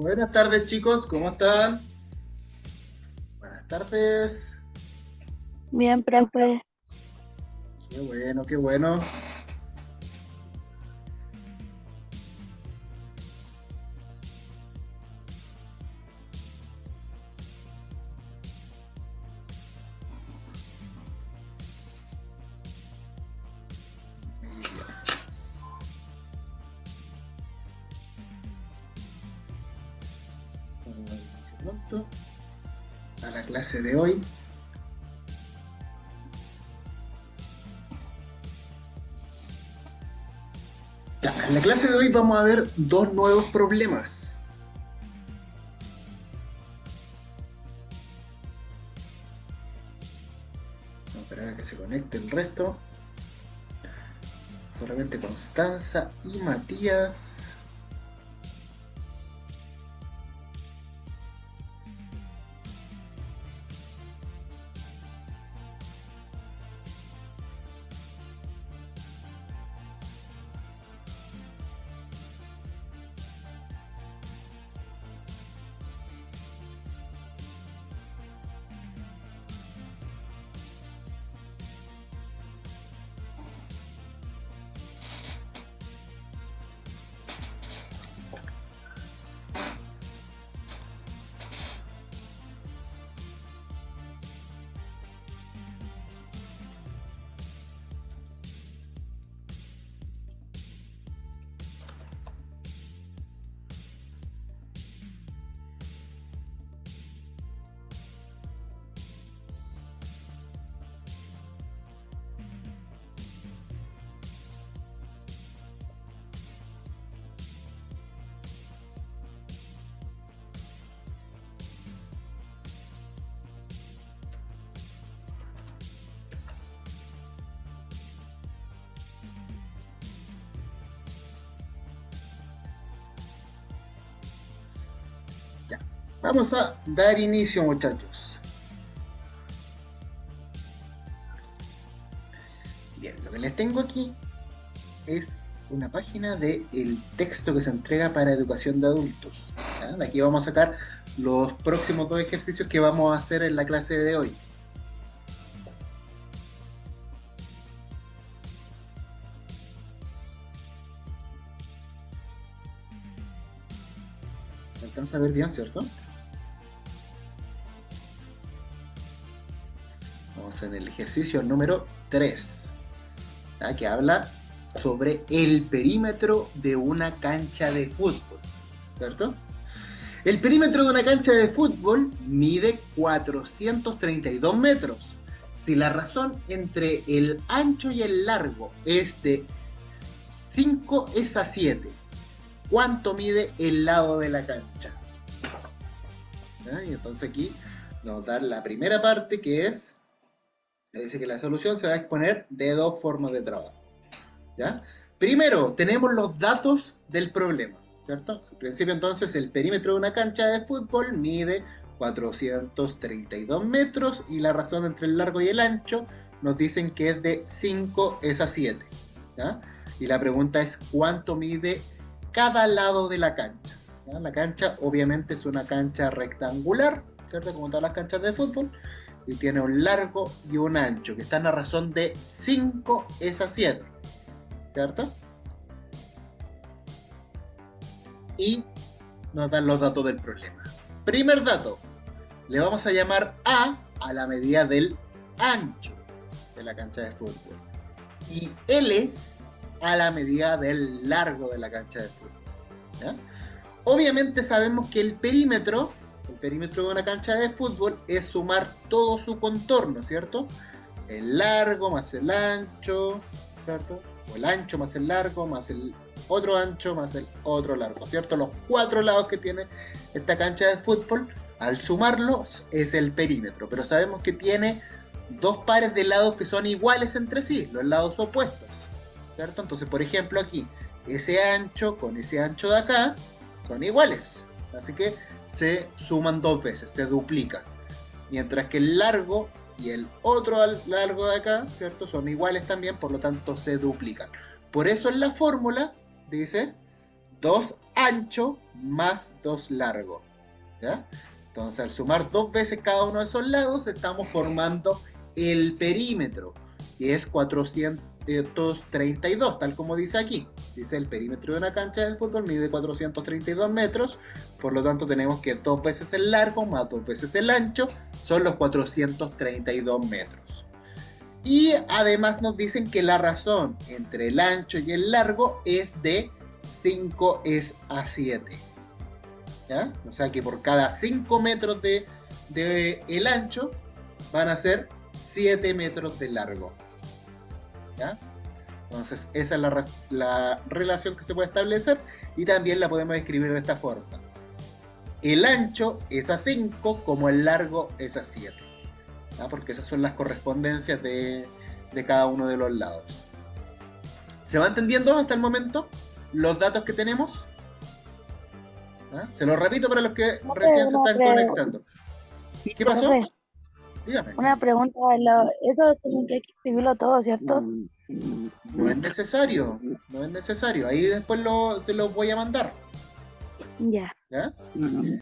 Buenas tardes, chicos, ¿cómo están? Buenas tardes. Bien, profe. Qué bueno, qué bueno. Muy bien. Vamos a dar inicio pronto a la clase de hoy. Ya, en la clase de hoy vamos a ver dos nuevos problemas. Vamos a esperar a que se conecte el resto. Solamente Constanza y Matías. Ya. Vamos a dar inicio, muchachos. Bien, lo que les tengo aquí es una página del texto que se entrega para educación de adultos. ¿Ya? De aquí vamos a sacar los próximos dos ejercicios que vamos a hacer en la clase de hoy. ¿Se alcanza a ver bien, cierto? Vamos en el ejercicio número 3, ¿ya? Que habla sobre el perímetro de una cancha de fútbol, ¿cierto? El perímetro de una cancha de fútbol mide 432 metros. Si la razón entre el ancho y el largo es de 5 es a 7, ¿cuánto mide el lado de la cancha? ¿Ya? Y entonces aquí nos da la primera parte que es, dice que la solución se va a exponer de dos formas de trabajo. ¿Ya? Primero, tenemos los datos del problema, ¿cierto? Al principio entonces el perímetro de una cancha de fútbol mide 432 metros y la razón entre el largo y el ancho nos dicen que es de 5 es a 7. ¿Ya? Y la pregunta es ¿cuánto mide cada lado de la cancha? ¿Ya? La cancha obviamente es una cancha rectangular, ¿cierto? Como todas las canchas de fútbol, y tiene un largo y un ancho que están a razón de 5 es a 7. ¿Cierto? Y nos dan los datos del problema. Primer dato, le vamos a llamar a la medida del ancho de la cancha de fútbol y L a la medida del largo de la cancha de fútbol. ¿Ya? Obviamente sabemos que el perímetro de una cancha de fútbol es sumar todo su contorno, ¿cierto? El largo más el ancho, ¿cierto? O el ancho más el largo, más el otro ancho, más el otro largo, ¿cierto? Los cuatro lados que tiene esta cancha de fútbol, al sumarlos es el perímetro, pero sabemos que tiene dos pares de lados que son iguales entre sí, los lados opuestos, ¿cierto? Entonces, por ejemplo, aquí, ese ancho con ese ancho de acá son iguales, así que se suman dos veces, se duplican, mientras que el largo y el otro largo de acá, ¿cierto? Son iguales también, por lo tanto se duplican. Por eso en la fórmula dice 2a ancho más 2 largo. ¿Ya? Entonces, al sumar 2 veces cada uno de esos lados, estamos formando el perímetro, que es 432, tal como dice aquí. Dice el perímetro de una cancha de fútbol mide 432 metros, por lo tanto tenemos que 2 veces el largo más 2 veces el ancho son los 432 metros. Y además nos dicen que la razón entre el ancho y el largo es de 5:7. ¿Ya? O sea que por cada 5 metros de el ancho van a ser 7 metros de largo. ¿Ya? Entonces esa es la relación que se puede establecer y también la podemos escribir de esta forma. El ancho es a 5 como el largo es a 7. ¿Ya? Porque esas son las correspondencias de cada uno de los lados. ¿Se va entendiendo hasta el momento los datos que tenemos? ¿Ah? Se lo repito para los que recién se están conectando. ¿Qué pasó? Profe, Dígame. una pregunta, eso tienen que escribirlo todo, ¿cierto? No es necesario, no es necesario. Ahí después se los voy a mandar. Ya. ¿Ya?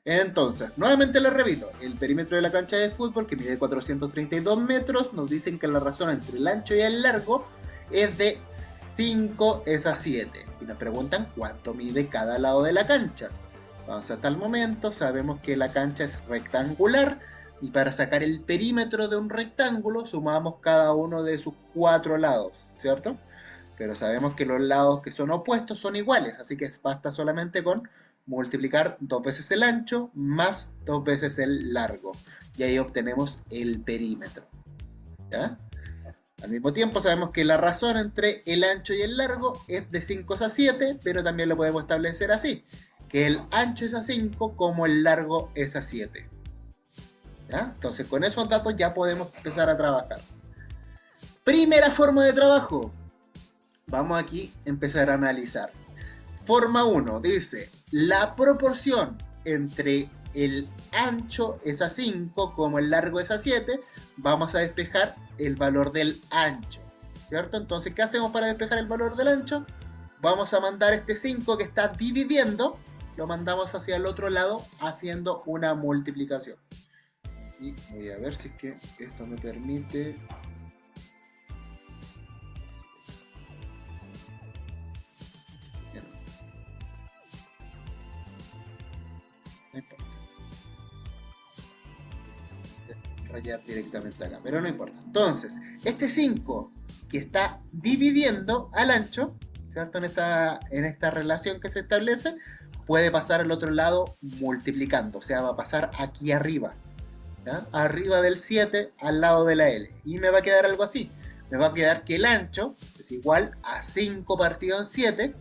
Entonces, nuevamente les repito, el perímetro de la cancha de fútbol, que mide 432 metros, nos dicen que la razón entre el ancho y el largo es de 5:7. Y nos preguntan cuánto mide cada lado de la cancha. Vamos, hasta el momento sabemos que la cancha es rectangular y para sacar el perímetro de un rectángulo sumamos cada uno de sus 4 lados, ¿cierto? Pero sabemos que los lados que son opuestos son iguales, así que basta solamente con multiplicar 2 veces el ancho más 2 veces el largo. Y ahí obtenemos el perímetro. ¿Ya? Al mismo tiempo sabemos que la razón entre el ancho y el largo es de 5:7, pero también lo podemos establecer así, que el ancho es a 5 como el largo es a 7. ¿Ya? Entonces con esos datos ya podemos empezar a trabajar. Primera forma de trabajo. Vamos aquí a empezar a analizar. Forma 1 dice, la proporción entre el ancho es a 5 como el largo es a 7, vamos a despejar el valor del ancho, ¿cierto? Entonces, ¿qué hacemos para despejar el valor del ancho? Vamos a mandar este 5 que está dividiendo, lo mandamos hacia el otro lado haciendo una multiplicación. Y voy a ver si es que esto me permite... No importa. Rayar directamente acá, pero no importa. Entonces, este 5 que está dividiendo al ancho, ¿cierto? En esta relación que se establece, puede pasar al otro lado multiplicando, o sea, va a pasar aquí arriba, ¿ya? Arriba del 7 al lado de la L. Y me va a quedar algo así. Me va a quedar que el ancho es igual a 5 partido en 7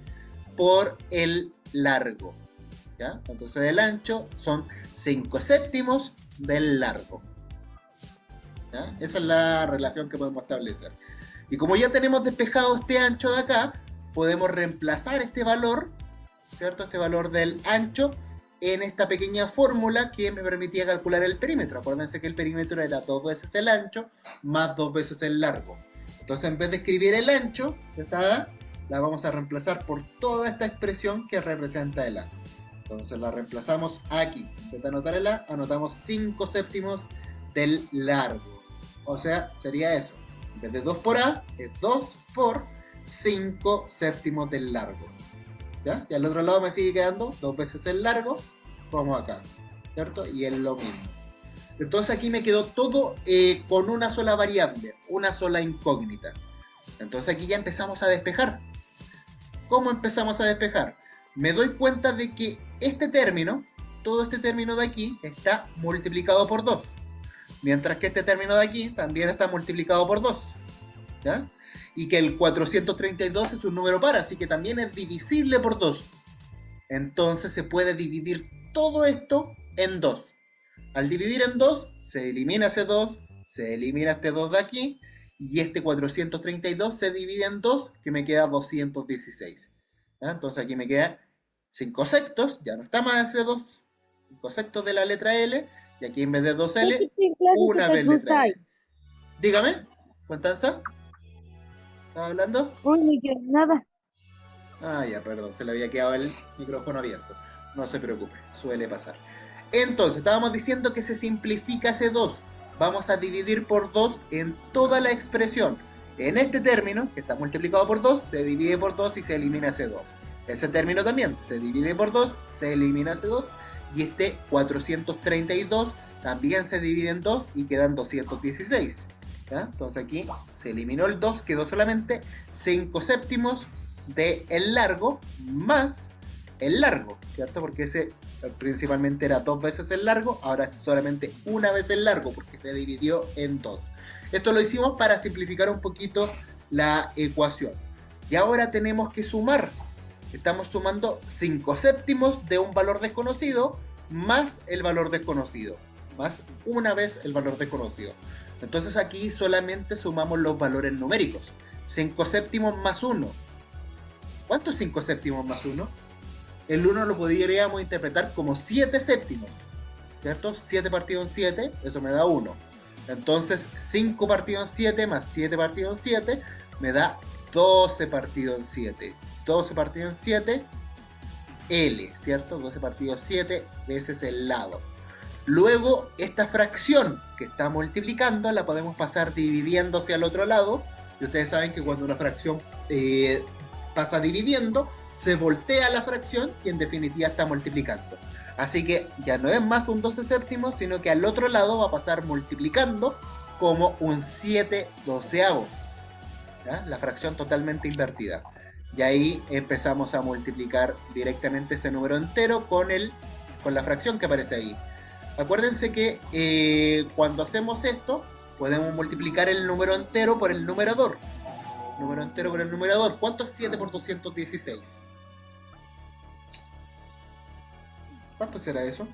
por el largo. ¿Ya? Entonces el ancho son 5/7 del largo. ¿Ya? Esa es la relación que podemos establecer. Y como ya tenemos despejado este ancho de acá, podemos reemplazar este valor, ¿cierto? Este valor del ancho en esta pequeña fórmula que me permitía calcular el perímetro. Acuérdense que el perímetro era 2 veces el ancho más 2 veces el largo. Entonces en vez de escribir el ancho, la vamos a reemplazar por toda esta expresión que representa el A. Entonces la reemplazamos aquí. En vez de anotar el A, anotamos 5/7 del largo. O sea, sería eso. En vez de 2 por A, es 2 por 5/7 del largo. ¿Ya? Y al otro lado me sigue quedando 2 veces el largo, como acá. ¿Cierto? Y es lo mismo. Entonces aquí me quedó todo con una sola variable, una sola incógnita. Entonces aquí ya empezamos a despejar. ¿Cómo empezamos a despejar? Me doy cuenta de que este término, todo este término de aquí, está multiplicado por 2. Mientras que este término de aquí también está multiplicado por 2. ¿Ya? Y que el 432 es un número par, así que también es divisible por 2. Entonces se puede dividir todo esto en 2. Al dividir en 2, se elimina ese 2, se elimina este 2 de aquí, y este 432 se divide en 2, que me queda 216. ¿Ya? Entonces aquí me queda 5 sextos, ya no está más ese 2, 5 sextos de la letra L, y aquí en vez de 2L, una vez letra L. Dígame, Constanza, ¿estás hablando? Uy, ni que nada. Ah, ya, perdón, se le había quedado el micrófono abierto. No se preocupe, suele pasar. Entonces, estábamos diciendo que se simplifica ese 2. Vamos a dividir por 2 en toda la expresión. En este término, que está multiplicado por 2, se divide por 2 y se elimina ese 2. Ese término también se divide por 2, se elimina ese 2. Y este 432 también se divide en 2 y quedan 216. ¿Ya? Entonces aquí se eliminó el 2, quedó solamente 5 séptimos de el largo más el largo, ¿cierto? Porque ese principalmente era 2 veces el largo, ahora es solamente una vez el largo porque se dividió en 2. Esto lo hicimos para simplificar un poquito la ecuación. Y ahora tenemos que sumar. Estamos sumando 5 séptimos de un valor desconocido más el valor desconocido, más una vez el valor desconocido. Entonces aquí solamente sumamos los valores numéricos. 5 séptimos más 1. ¿Cuánto es 5 séptimos más 1? El 1 lo podríamos interpretar como 7 séptimos, ¿cierto? 7 partido en 7, eso me da 1. Entonces 5 partido en 7 más 7 partido en 7 me da 12 partido en 7. 12 partido en 7, L, ¿cierto? 12 partido 7 veces el lado. Luego, esta fracción que está multiplicando la podemos pasar dividiendo hacia el otro lado. Y ustedes saben que cuando una fracción pasa dividiendo, se voltea la fracción y en definitiva está multiplicando. Así que ya no es más un 12 séptimos, sino que al otro lado va a pasar multiplicando como un 7 doceavos. ¿Ya? La fracción totalmente invertida. Y ahí empezamos a multiplicar directamente ese número entero con la fracción que aparece ahí. Acuérdense que cuando hacemos esto, podemos multiplicar el número entero por el numerador. Número entero por el numerador. ¿Cuánto es 7 por 216? ¿Cuánto será eso?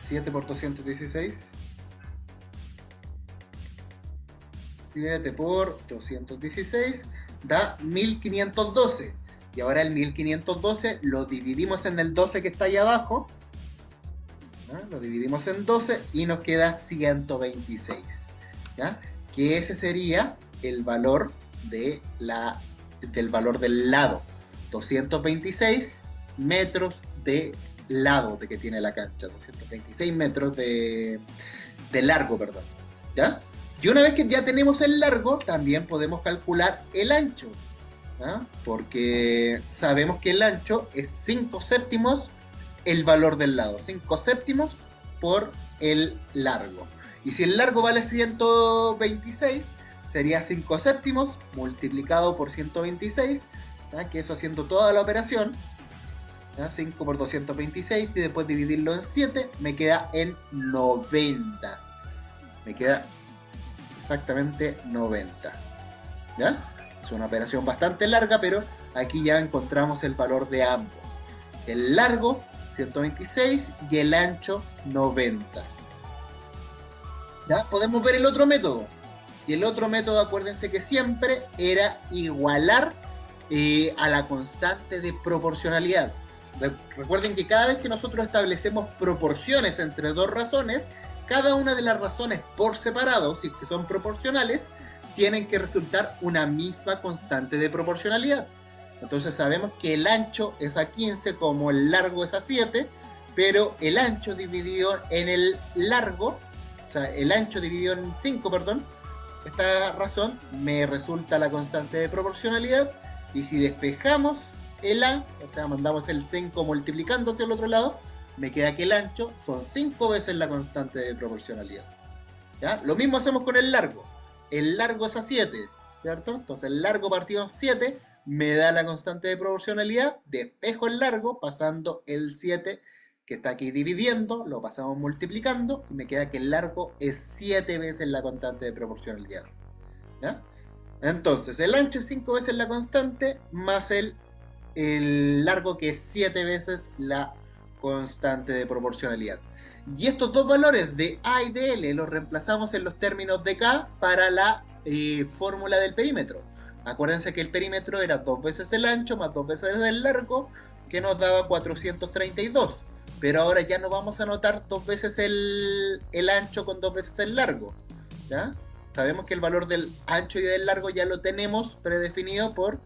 7 por 216. 7 por 216 da 1512. Y ahora el 1512 lo dividimos en el 12 que está ahí abajo. ¿Ya? Lo dividimos en 12 y nos queda 126. ¿Ya? Que ese sería el valor del valor del lado. 226 metros de lado de que tiene la cancha. 226 metros de largo, perdón. ¿Ya? Y una vez que ya tenemos el largo, también podemos calcular el ancho. ¿Ya? Porque sabemos que el ancho es 5 séptimos el valor del lado. 5 séptimos por el largo. Y si el largo vale 126, sería 5 séptimos multiplicado por 126, ¿ya? Que eso haciendo toda la operación, ¿ya? 5 por 226 y después dividirlo en 7, me queda en 90. Me queda exactamente 90. ¿Ya? Es una operación bastante larga, pero aquí ya encontramos el valor de ambos. El largo 126 y el ancho 90. ¿Ya? Podemos ver el otro método. Y el otro método, acuérdense que siempre era igualar a la constante de proporcionalidad. Recuerden que cada vez que nosotros establecemos proporciones entre dos razones, cada una de las razones por separado, si es que son proporcionales, tienen que resultar una misma constante de proporcionalidad. Entonces sabemos que el ancho es a 15 como el largo es a 7, pero el ancho dividido en el largo, o sea, el ancho dividido en 5, perdón, esta razón me resulta la constante de proporcionalidad, y si despejamos el A, o sea, mandamos el 5 multiplicando hacia el otro lado, me queda que el ancho son 5 veces la constante de proporcionalidad. ¿Ya? Lo mismo hacemos con el largo. El largo es a 7, ¿cierto? Entonces el largo partido en 7 me da la constante de proporcionalidad, despejo el largo pasando el 7 que está aquí dividiendo, lo pasamos multiplicando y me queda que el largo es 7 veces la constante de proporcionalidad. ¿Ya? Entonces el ancho es 5 veces la constante más el largo que es 7 veces la constante de proporcionalidad. Y estos dos valores de A y de L los reemplazamos en los términos de K para la fórmula del perímetro. Acuérdense que el perímetro era 2 veces el ancho más 2 veces el largo, que nos daba 432. Pero ahora ya no vamos a anotar 2 veces el ancho con 2 veces el largo. ¿Ya? Sabemos que el valor del ancho y del largo ya lo tenemos predefinido por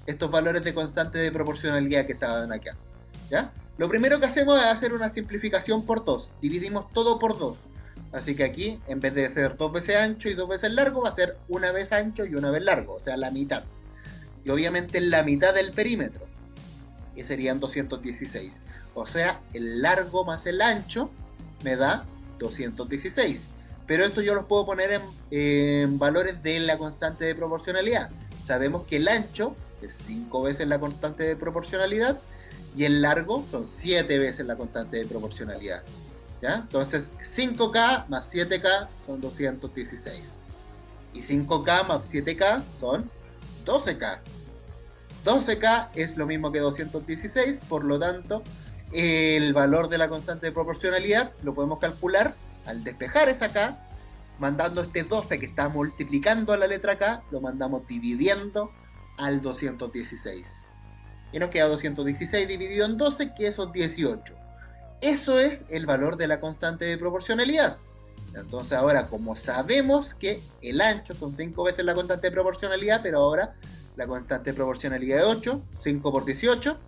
estos valores de constante de proporcionalidad que estaban acá. ¿Ya? Lo primero que hacemos es hacer una simplificación por 2. Dividimos todo por 2. Así que aquí, en vez de ser 2 veces ancho y 2 veces largo, va a ser una vez ancho y una vez largo, o sea, la mitad. Y obviamente la mitad del perímetro, que serían 216. O sea, el largo más el ancho me da 216. Pero esto yo los puedo poner en valores de la constante de proporcionalidad. Sabemos que el ancho es 5 veces la constante de proporcionalidad y el largo son 7 veces la constante de proporcionalidad. ¿Ya? Entonces 5K más 7K son 216. Y 5K más 7K son 12K. 12K es lo mismo que 216, por lo tanto, el valor de la constante de proporcionalidad lo podemos calcular al despejar esa K, mandando este 12 que está multiplicando a la letra K, lo mandamos dividiendo al 216. Y nos queda 216 dividido en 12, que eso es 18. Eso es el valor de la constante de proporcionalidad. Entonces ahora, como sabemos que el ancho son 5 veces la constante de proporcionalidad, pero ahora la constante de proporcionalidad es 8, 5 por 18,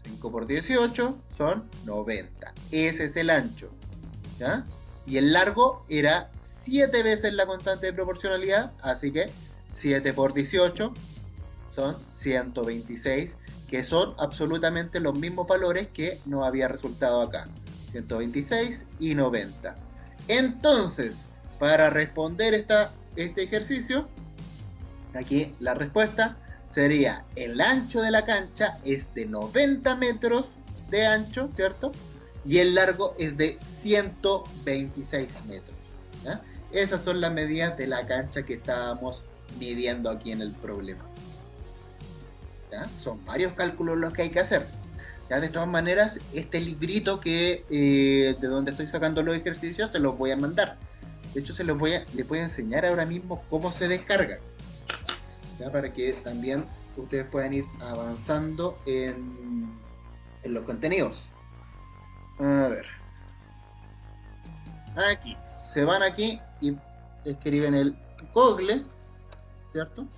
5 por 18 son 90. Ese es el ancho. ¿Ya? Y el largo era 7 veces la constante de proporcionalidad, así que 7 por 18 son 126, que son absolutamente los mismos valores que nos había resultado acá. 126 y 90. Entonces, para responder este ejercicio, aquí la respuesta sería: el ancho de la cancha es de 90 metros de ancho, ¿cierto? Y el largo es de 126 metros. ¿Ya? Esas son las medidas de la cancha que estábamos midiendo aquí en el problema. ¿Ya? Son varios cálculos los que hay que hacer. ¿Ya? De todas maneras, este librito que de donde estoy sacando los ejercicios se los voy a mandar. De hecho, les voy a enseñar ahora mismo cómo se descarga. ¿Ya? Para que también ustedes puedan ir avanzando en los contenidos. A ver. Aquí. Se van aquí y escriben el Google, ¿cierto?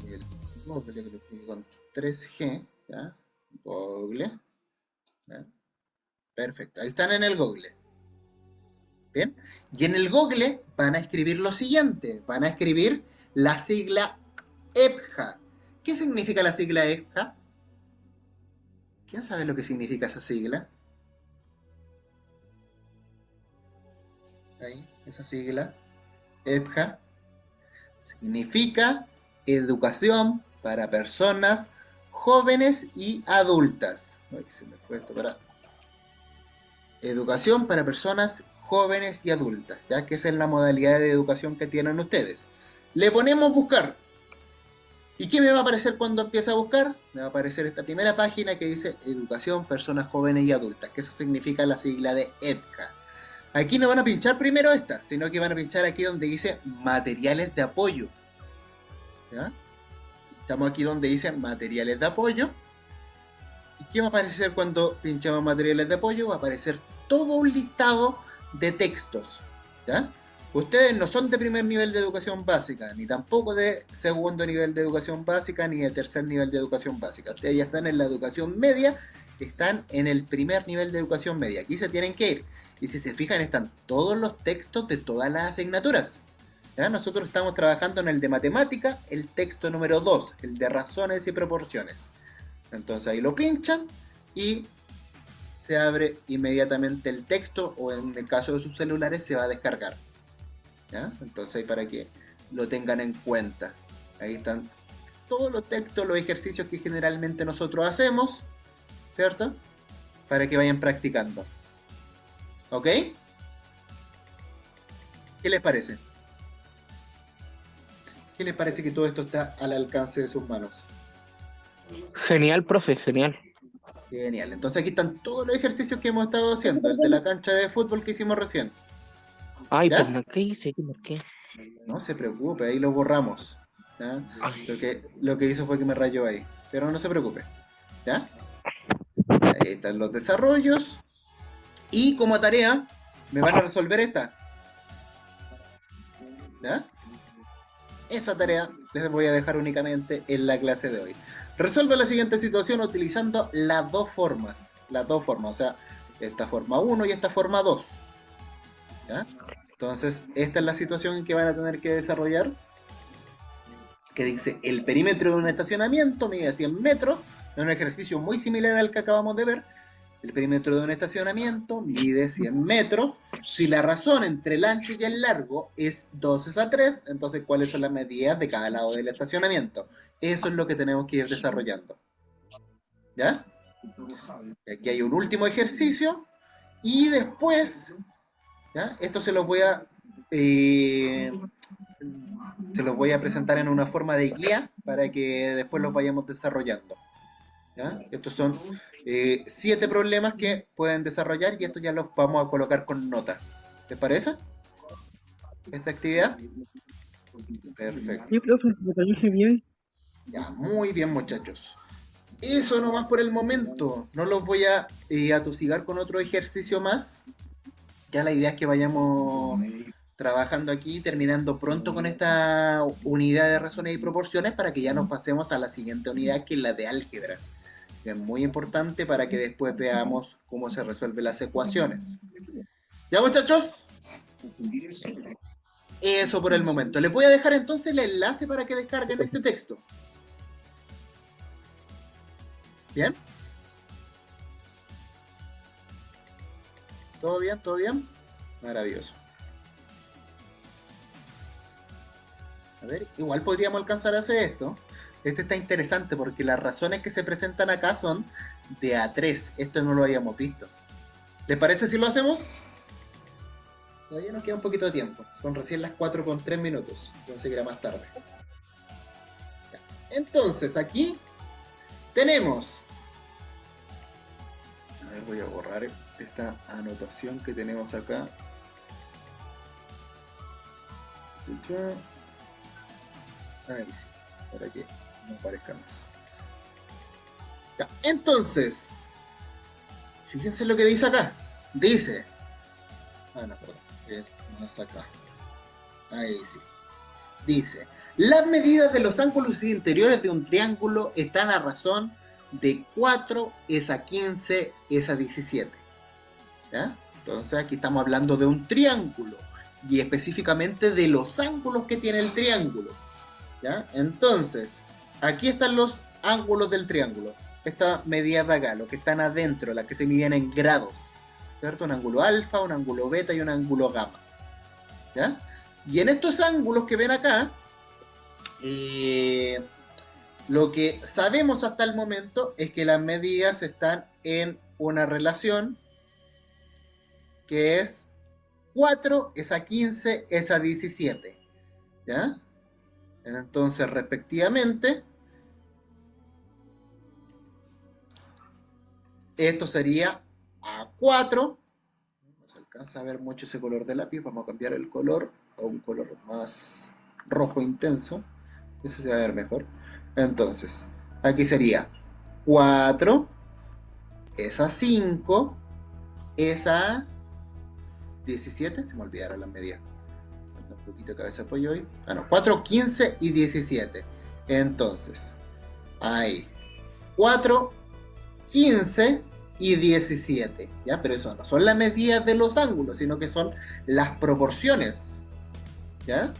El Google, que lo escribí con 3G, ¿ya? Google. ¿Ya? Perfecto. Ahí están en el Google. Bien. Y en el Google van a escribir lo siguiente. Van a escribir la sigla EPJA. ¿Qué significa la sigla EPJA? ¿Quién sabe lo que significa esa sigla? Ahí, esa sigla. EPJA. Significa educación para personas jóvenes y adultas. Ay, se me fue esto para... Educación para personas jóvenes y adultas, ya que esa es la modalidad de educación que tienen ustedes. Le ponemos buscar. ¿Y qué me va a aparecer cuando empiece a buscar? Me va a aparecer esta primera página que dice Educación, Personas Jóvenes y Adultas, que eso significa la sigla de EDCA. Aquí no van a pinchar primero esta, sino que van a pinchar aquí donde dice Materiales de Apoyo. ¿Ya? Estamos aquí donde dice Materiales de Apoyo. ¿Y qué va a aparecer cuando pinchamos Materiales de Apoyo? Va a aparecer todo un listado de textos. ¿Ya? Ustedes no son de primer nivel de educación básica, ni tampoco de segundo nivel de educación básica, ni de tercer nivel de educación básica. Ustedes ya están en la educación media, están en el primer nivel de educación media. Aquí se tienen que ir. Y si se fijan, están todos los textos de todas las asignaturas. ¿Ya? Nosotros estamos trabajando en el de matemática, el texto número 2, el de razones y proporciones. Entonces ahí lo pinchan y se abre inmediatamente el texto, o en el caso de sus celulares se va a descargar. ¿Ya? Entonces ahí para que lo tengan en cuenta. Ahí están todos los textos, los ejercicios que generalmente nosotros hacemos, ¿cierto? Para que vayan practicando. ¿Ok? ¿Qué les parece? ¿Qué les parece que todo esto está al alcance de sus manos? Genial, profe, genial. Genial. Entonces aquí están todos los ejercicios que hemos estado haciendo. El de la cancha de fútbol que hicimos recién. Ay, ¿Ya? pues, ¿qué hice? ¿Qué marqué? No se preocupe, ahí lo borramos. ¿Ya? Lo que hizo fue que me rayó ahí. Pero no se preocupe. ¿Ya? Ahí están los desarrollos. Y como tarea, me van a resolver esta. ¿Ya? Esa tarea les voy a dejar únicamente en la clase de hoy. Resuelve la siguiente situación utilizando las dos formas. O sea, esta forma 1 y esta forma 2. ¿Ya? Entonces, esta es la situación que van a tener que desarrollar. Que dice, el perímetro de un estacionamiento mide 100 metros. Es un ejercicio muy similar al que acabamos de ver. El perímetro de un estacionamiento mide 100 metros. Si la razón entre el ancho y el largo es 2:3, entonces ¿cuáles son las medidas de cada lado del estacionamiento? Eso es lo que tenemos que ir desarrollando. ¿Ya? Aquí hay un último ejercicio. Y después, ¿ya? Esto se los voy a presentar en una forma de guía para que después los vayamos desarrollando. ¿Ya? Estos son 7 problemas que pueden desarrollar y estos ya los vamos a colocar con nota. ¿Les parece? ¿Esta actividad? Perfecto. Sí, profe, me parece bien. Ya, muy bien, muchachos. Eso nomás por el momento. No los voy a atosigar con otro ejercicio más. Ya la idea es que vayamos trabajando aquí, terminando pronto con esta unidad de razones y proporciones para que ya nos pasemos a la siguiente unidad, que es la de álgebra. Que es muy importante para que después veamos cómo se resuelven las ecuaciones. ¿Ya, muchachos? Eso por el momento. Les voy a dejar entonces el enlace para que descarguen este texto. ¿Bien? ¿Todo bien? ¿Todo bien? Maravilloso. A ver, igual podríamos alcanzar a hacer esto. Este está interesante porque las razones que se presentan acá son de A3. Esto no lo habíamos visto. ¿Les parece si lo hacemos? Todavía nos queda un poquito de tiempo. Son recién las 4:03. Pensé que era más tarde. Ya. Entonces, aquí tenemos... A ver, voy a borrar esta anotación que tenemos acá. Ahí sí, para que no aparezca más. Ya, entonces, fíjense lo que dice acá. Dice... no, perdón. Es más acá. Ahí sí. Dice, las medidas de los ángulos interiores de un triángulo están a razón de 4 es a 15 es a 17. ¿Ya? Entonces aquí estamos hablando de un triángulo y específicamente de los ángulos que tiene el triángulo. ¿Ya? Entonces, aquí están los ángulos del triángulo. Esta medida de acá, lo que están adentro, las que se miden en grados. ¿Cierto? Un ángulo alfa, un ángulo beta y un ángulo gamma. ¿Ya? Y en estos ángulos que ven acá, lo que sabemos hasta el momento es que las medidas están en una relación que es 4 es a 15 es a 17. ¿Ya? Entonces, respectivamente, esto sería A4. No se alcanza a ver mucho ese color de lápiz. Vamos a cambiar el color a un color más rojo intenso. Ese se va a ver mejor. Entonces, aquí sería 4 es a 5 es a 17. Se me olvidaron las medidas. Un poquito de cabeza de pollo hoy. 4, 15 y 17. Entonces, ahí 4, 15 y 17. ¿Ya? Pero eso no son las medidas de los ángulos, sino que son las proporciones. ¿Ya?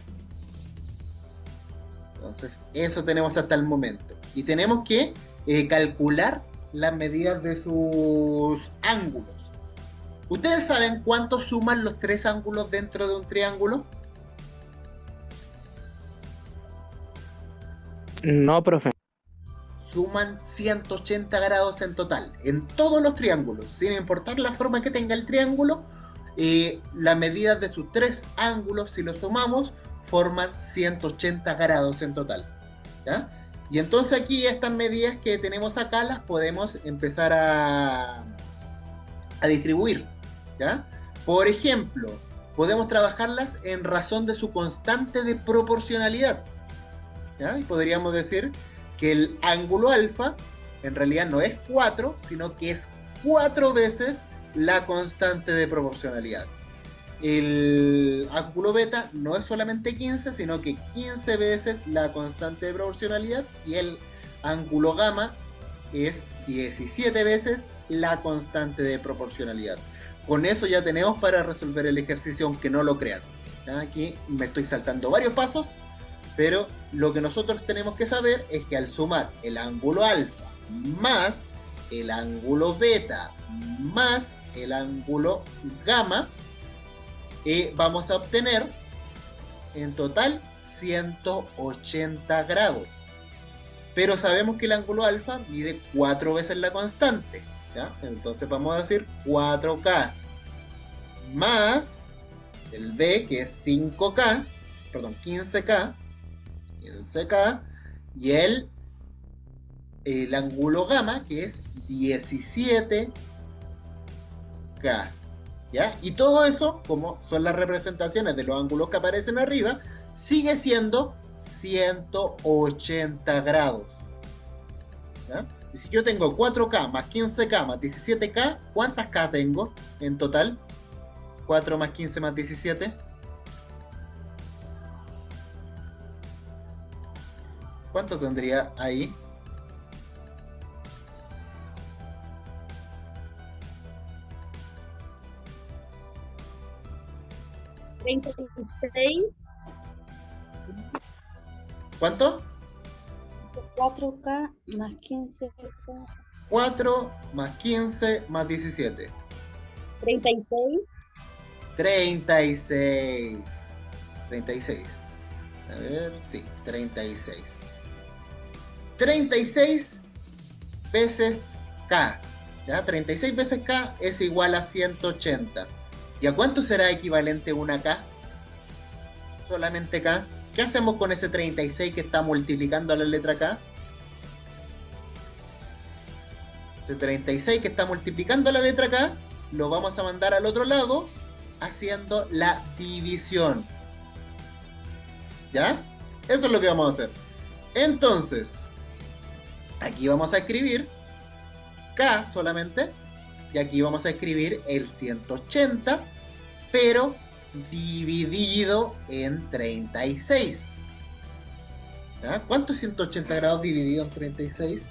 Entonces, eso tenemos hasta el momento. Y tenemos que calcular las medidas de sus ángulos. ¿Ustedes saben cuánto suman los 3 ángulos dentro de un triángulo? No, profe. Suman 180 grados en total, en todos los triángulos, sin importar la forma que tenga el triángulo. Las medidas de sus 3 ángulos, si los sumamos, forman 180 grados en total. ¿Ya? Y entonces aquí estas medidas que tenemos acá las podemos empezar a distribuir. ¿Ya? Por ejemplo, podemos trabajarlas en razón de su constante de proporcionalidad. ¿Ya? Y podríamos decir que el ángulo alfa en realidad no es 4, sino que es 4 veces la constante de proporcionalidad. El ángulo beta no es solamente 15, sino que 15 veces la constante de proporcionalidad, y el ángulo gamma es 17 veces la constante de proporcionalidad. Con eso ya tenemos para resolver el ejercicio, aunque no lo crean. Aquí me estoy saltando varios pasos, pero lo que nosotros tenemos que saber es que al sumar el ángulo alfa más el ángulo beta más el ángulo gamma, vamos a obtener en total 180 grados. Pero sabemos que el ángulo alfa mide 4 veces la constante, ¿ya? Entonces vamos a decir 4K más el B, que es 5K, perdón, 15K, y el ángulo gamma, que es 17K. ¿Ya? Y todo eso, como son las representaciones de los ángulos que aparecen arriba, sigue siendo 180 grados. ¿Ya? Y si yo tengo 4K más 15K más 17K, ¿cuántas K tengo en total? 4 más 15 más 17. ¿Cuánto tendría ahí? ¿36? ¿Cuánto? 4K más 15K. 4 más 15 más 17. 36. 36. 36. A ver, sí, 36. 36 veces K. ¿Ya? 36 veces K es igual a 180. ¿Y a cuánto será equivalente una K? Solamente K. ¿Qué hacemos con ese 36 que está multiplicando a la letra K? Ese 36 que está multiplicando a la letra K lo vamos a mandar al otro lado haciendo la división. ¿Ya? Eso es lo que vamos a hacer. Entonces, aquí vamos a escribir K solamente, y aquí vamos a escribir el 180, pero dividido en 36. ¿Ya? ¿Cuánto es 180 grados dividido en 36?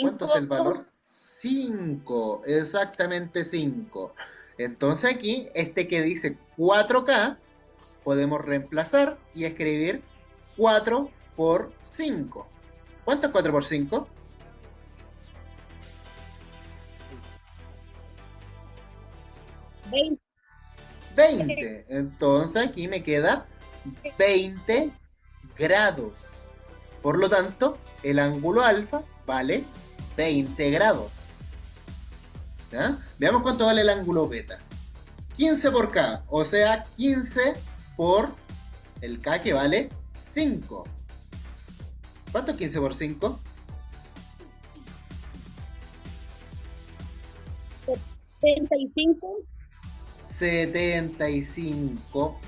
¿Cuánto es el valor? 5, exactamente 5. Entonces aquí, este que dice 4K, podemos reemplazar y escribir 4 por 5. ¿Cuánto es 4 por 5? 20. 20. Entonces aquí me queda 20 grados. Por lo tanto, el ángulo alfa vale 20 grados. ¿Ya? Veamos cuánto vale el ángulo beta. 15 por K, o sea, 15 por el K, que vale 5. ¿Cuánto es 15 por 5? 75. 75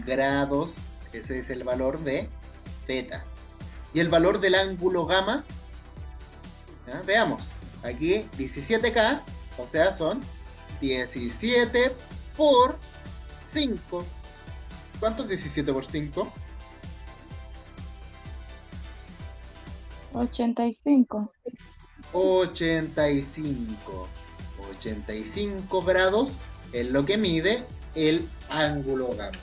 grados. Ese es el valor de beta. Y el valor del ángulo gamma, ¿ya? Veamos. Aquí 17K, o sea, son 17 por 5. ¿Cuánto es 17 por 5? 85. 85. 85 grados es lo que mide el ángulo gamma.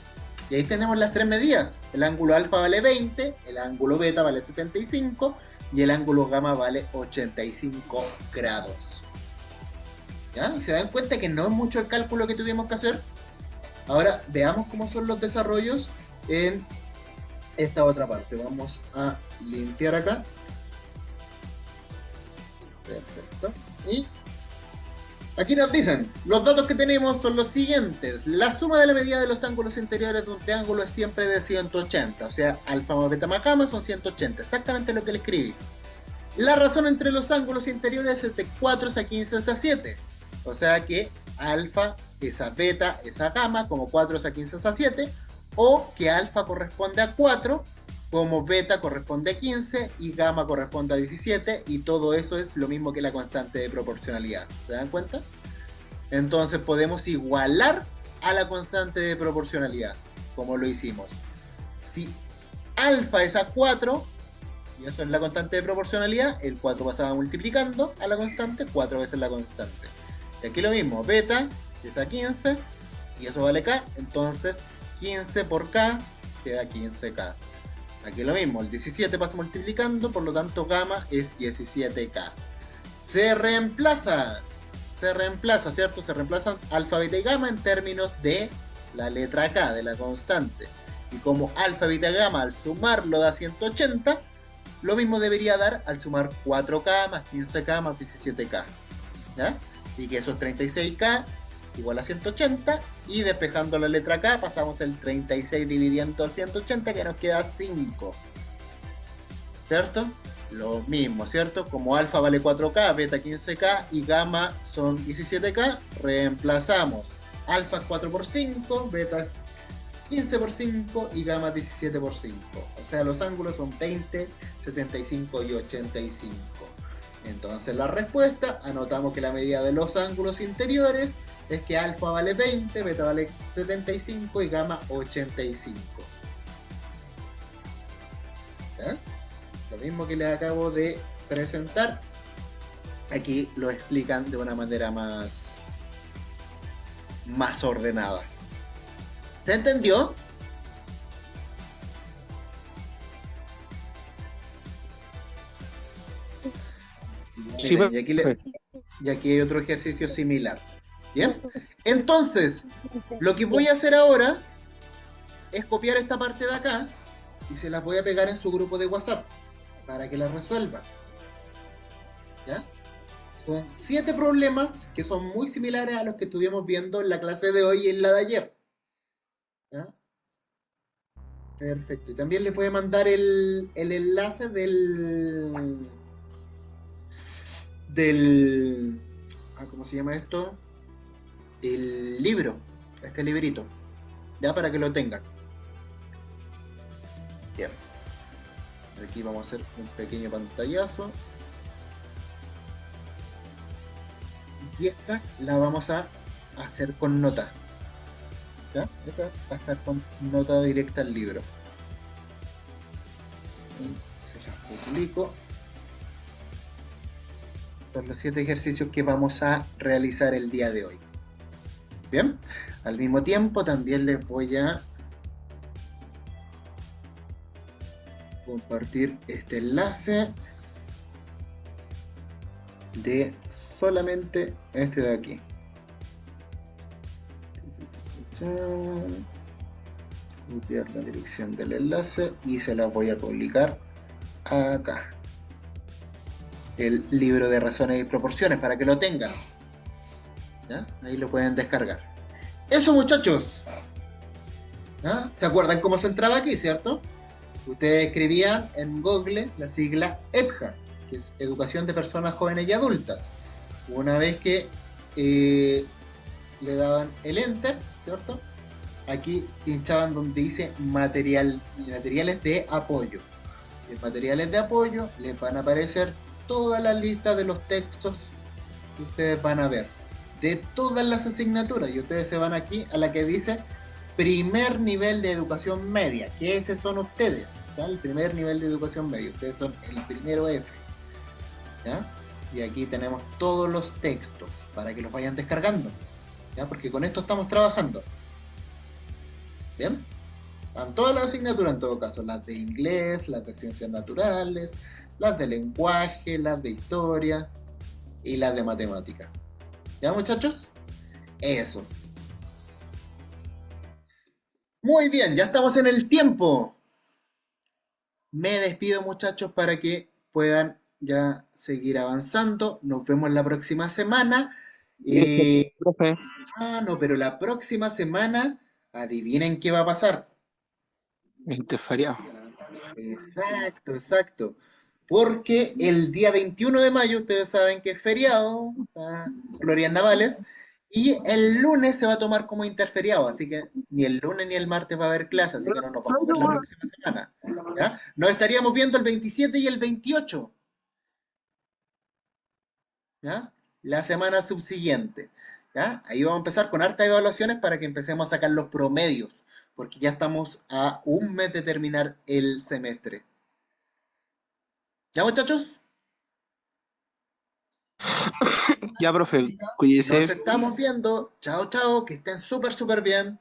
Y ahí tenemos las tres medidas. El ángulo alfa vale 20, el ángulo beta vale 75 y el ángulo gamma vale 85 grados. ¿Ya? ¿Y se dan cuenta que no es mucho el cálculo que tuvimos que hacer? Ahora veamos cómo son los desarrollos en esta otra parte. Vamos a limpiar acá. Perfecto. Y aquí nos dicen, los datos que tenemos son los siguientes. La suma de la medida de los ángulos interiores de un triángulo es siempre de 180. O sea, alfa más beta más gamma son 180. Exactamente lo que le escribí. La razón entre los ángulos interiores es de 4 es a 15 es a 7. O sea que alfa es a beta es a gamma, como 4 es a 15 es a 7. O que alfa corresponde a 4 como beta corresponde a 15 y gamma corresponde a 17, y todo eso es lo mismo que la constante de proporcionalidad. ¿Se dan cuenta? Entonces podemos igualar a la constante de proporcionalidad, como lo hicimos. Si alfa es a 4, y eso es la constante de proporcionalidad, el 4 pasaba multiplicando a la constante 4 veces la constante. Y aquí lo mismo, beta es a 15, y eso vale k, entonces 15 por k queda 15k. Aquí lo mismo, el 17 pasa multiplicando, por lo tanto gamma es 17k. Se reemplaza, ¿cierto? Se reemplazan alfa, beta y gamma en términos de la letra k, de la constante. Y como alfa, beta y gamma al sumarlo da 180, lo mismo debería dar al sumar 4k más 15k más 17k. ¿Ya? Y que eso es 36k igual a 180, y despejando la letra K pasamos el 36 dividiendo el 180, que nos queda 5, ¿cierto? Lo mismo, ¿cierto? Como alfa vale 4k, beta 15k y gamma son 17k, reemplazamos alfa es 4 por 5, beta es 15 por 5 y gamma 17 por 5. O sea, los ángulos son 20, 75 y 85. Entonces la respuesta, anotamos que la medida de los ángulos interiores es que alfa vale 20, beta vale 75 y gamma 85. ¿Ya? Lo mismo que les acabo de presentar, aquí lo explican de una manera más ordenada. ¿Se entendió? Sí, Miren, y aquí hay otro ejercicio similar. ¿Bien? Entonces, lo que voy a hacer ahora es copiar esta parte de acá y se las voy a pegar en su grupo de WhatsApp para que las resuelvan. ¿Ya? Son 7 problemas que son muy similares a los que estuvimos viendo en la clase de hoy y en la de ayer. ¿Ya? Perfecto. Y también les voy a mandar el enlace del ¿cómo se llama esto? El libro, este librito, ya, para que lo tengan. Bien. Aquí vamos a hacer un pequeño pantallazo. Y esta la vamos a hacer con nota. ¿Ya? Esta va a estar con nota directa al libro. Y se las publico. Por los 7 ejercicios que vamos a realizar el día de hoy. Bien, al mismo tiempo también les voy a compartir este enlace de solamente este de aquí. Copiar la dirección del enlace y se la voy a publicar acá. El libro de razones y proporciones, para que lo tengan. ¿Ya? Ahí lo pueden descargar. Eso, muchachos. ¿Ya? ¿Se acuerdan cómo se entraba aquí, cierto? Ustedes escribían en Google la sigla EPJA, que es Educación de Personas Jóvenes y Adultas. Una vez que le daban el Enter, ¿cierto? Aquí pinchaban donde dice materiales de apoyo. En materiales de apoyo les van a aparecer toda la lista de los textos que ustedes van a ver, de todas las asignaturas, y ustedes se van aquí a la que dice primer nivel de educación media, que ese son ustedes, ¿ya? El primer nivel de educación media, ustedes son el primero F, ¿ya? Y aquí tenemos todos los textos para que los vayan descargando, ¿ya? Porque con esto estamos trabajando. ¿Bien? Están todas las asignaturas en todo caso, las de inglés, las de ciencias naturales, las de lenguaje, las de historia y las de matemática. ¿Ya, muchachos? Eso. Muy bien, ya estamos en el tiempo. Me despido, muchachos, para que puedan ya seguir avanzando. Nos vemos la próxima semana. profe. No, pero la próxima semana, adivinen qué va a pasar. Este feriado. Exacto. Porque el día 21 de mayo, ustedes saben que es feriado, glorias navales, Y el lunes se va a tomar como interferiado, así que ni el lunes ni el martes va a haber clase, así que no nos vamos a ver la próxima semana. ¿Ya? Nos estaríamos viendo el 27 y el 28. ¿Ya? La semana subsiguiente. ¿Ya? Ahí vamos a empezar con hartas evaluaciones para que empecemos a sacar los promedios, porque ya estamos a un mes de terminar el semestre. ¿Ya, muchachos? Ya, profe, Nos cuídese. estamos viendo. Chao, chao, que estén súper, súper bien.